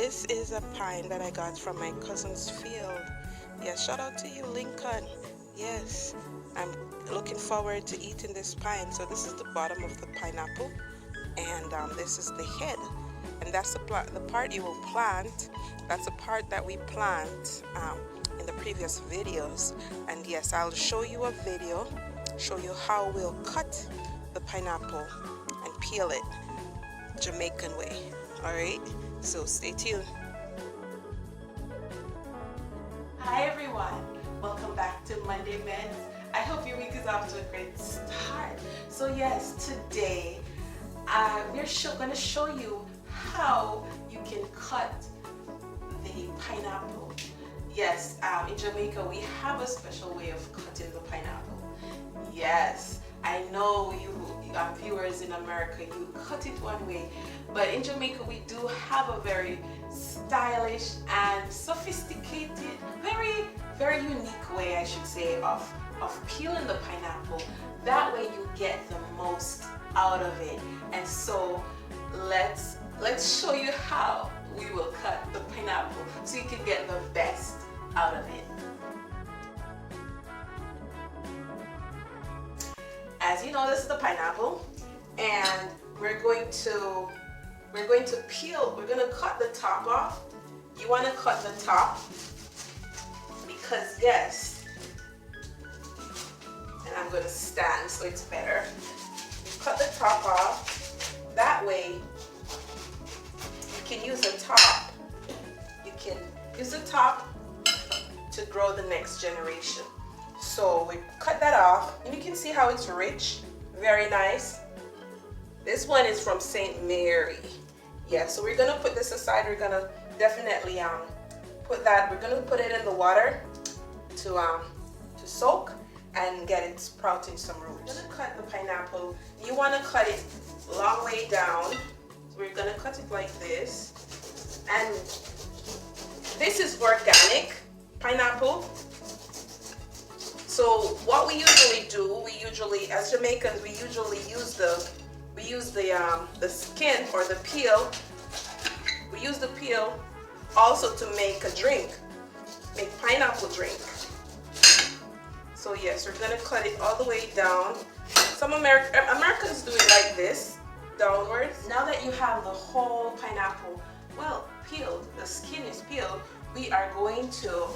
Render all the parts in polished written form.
This is a pine that I got from my cousin's field. Yes, shout out to you, Lincoln. Yes, I'm looking forward to eating this pine. So this is the bottom of the pineapple, and this is the head, and that's the part you will plant. That's the part that we plant in the previous videos. And yes, I'll show you a video, show you how we'll cut the pineapple and peel it Jamaican way. All right, so stay tuned. Hi everyone, welcome back to Monday Medz. I hope your week is off to a great start. So yes, today we're going to show you how you can cut the pineapple. Yes, in Jamaica we have a special way of cutting the pineapple. Yes, I know you viewers in America, you cut it one way, but in Jamaica we do have a very stylish and sophisticated, very unique way, I should say, of peeling the pineapple. That way you get the most out of it. And so let's show you how we will cut the pineapple so you can get the best out of it. As you know, this is the pineapple, and we're going to cut the top off. You want to cut the top because yes, and I'm going to stand so it's better. You cut the top off. That way you can use the top. You can use the top to grow the next generation. So we cut that off, and you can see how it's rich, very nice. This one is from St. Mary. Yeah, so we're gonna put this aside. We're gonna definitely put it in the water to soak and get it sprouting some roots. We're gonna cut the pineapple. You wanna cut it long way down. So we're gonna cut it like this. And this is organic pineapple. So what we usually do, as Jamaicans, we usually use the skin or the peel. We use the peel also to make a drink, make pineapple drink. So yes, we're gonna cut it all the way down. Some Americans do it like this, downwards. Now that you have the whole pineapple, well, peeled, the skin is peeled, we are going to,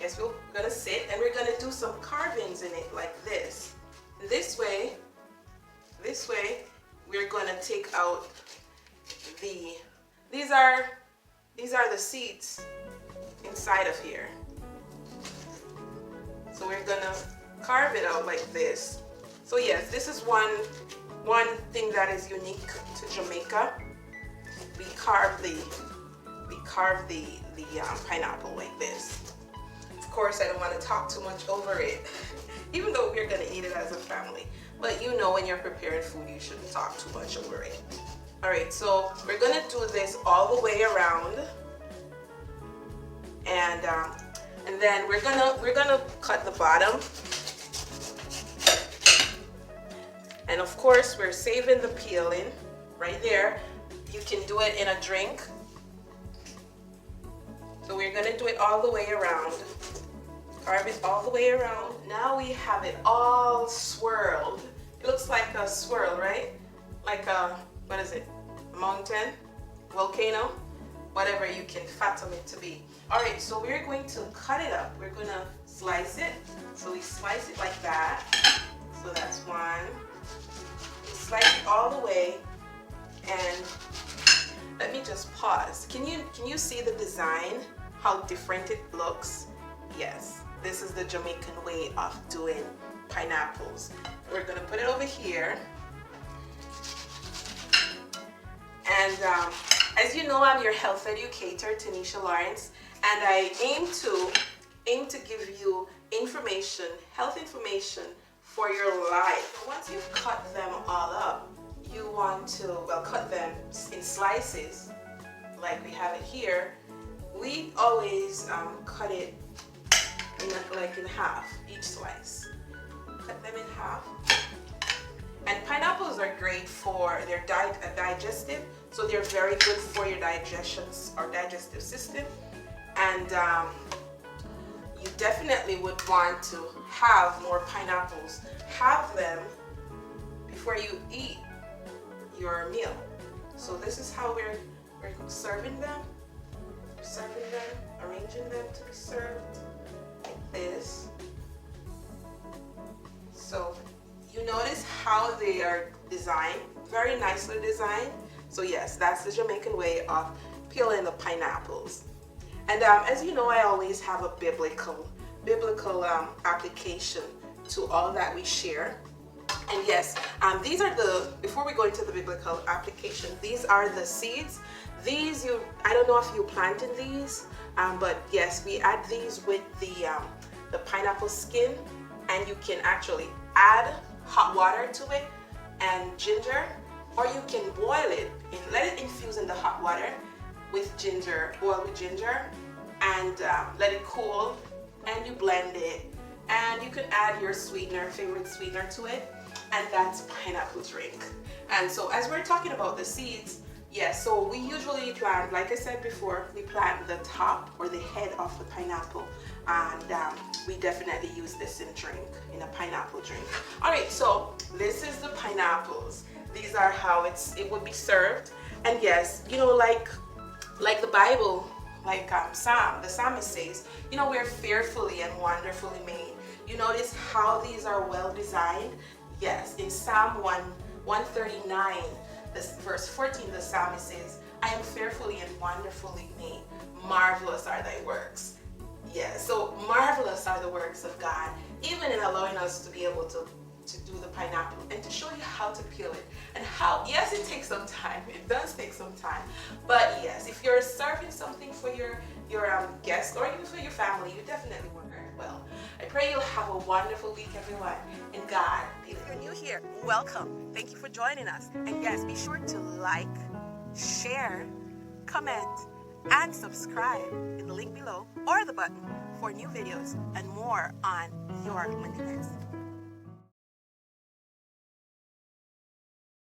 yes, we're gonna sit and we're gonna do some carvings in it like this. This way, we're gonna take out these are the seeds inside of here. So we're gonna carve it out like this. So yes, this is one thing that is unique to Jamaica. We carve the pineapple like this. Of course, I don't want to talk too much over it, even though we're gonna eat it as a family. But you know, when you're preparing food, you shouldn't talk too much over it. All right, so we're gonna do this all the way around, and then we're gonna cut the bottom. And of course, we're saving the peeling right there. You can do it in a drink. So we're gonna do it all the way around. Carve it all the way around. Now we have it all swirled. It looks like a swirl, right? Like a, what is it? A mountain? Volcano? Whatever you can fathom it to be. All right, so we're going to cut it up. We're gonna slice it. So we slice it like that. So that's one. Slice it all the way, and let me just pause. Can you see the design? How different it looks? Yes, this is the Jamaican way of doing pineapples. We're gonna put it over here, and as you know, I'm your health educator, Tanisha Lawrence, and I aim to give you information, health information for your life. So once you've cut them all up, you want to, well, cut them in slices like we have it here. We always cut it in half, each slice. Cut them in half. And pineapples are great for, they're digestive, So they're very good for your digestive system. And you definitely would want to have more pineapples. Have them before you eat your meal. So this is how we're serving them. Arranging them to be served like this. So you notice how they are designed, very nicely designed. So yes, that's the Jamaican way of peeling the pineapples. And as you know, I always have a biblical application to all that we share. And yes, these are before we go into the biblical application, these are the seeds. These, I don't know if you planted these, but yes, we add these with the pineapple skin, and you can actually add hot water to it and ginger, or you can boil it and let it infuse in the hot water with ginger, boil with ginger, and let it cool, and you blend it, and you can add your favorite sweetener to it, and that's pineapple drink. And so as we're talking about the seeds, yes, so we usually plant, like I said before, we plant the top or the head of the pineapple, and we definitely use this in a pineapple drink. All right, so this is the pineapples. These are how it would be served. And yes, you know, like the Bible, like the psalmist says, you know, we're fearfully and wonderfully made. You notice how these are well designed. Yes, in Psalm 139, verse 14, the psalmist says, I am fearfully and wonderfully made. Marvelous are thy works. Yeah, so marvelous are the works of God, even in allowing us to be able to do the pineapple and to show you how to peel it. And how, yes, it takes some time. It does take some time. But yes, if you're serving something for your guests or even for your family, you definitely want to well. I pray you'll have a wonderful week, everyone. And God, if you're new here, welcome. Thank you for joining us. And yes, be sure to like, share, comment, and subscribe in the link below or the button for new videos and more on your Medz.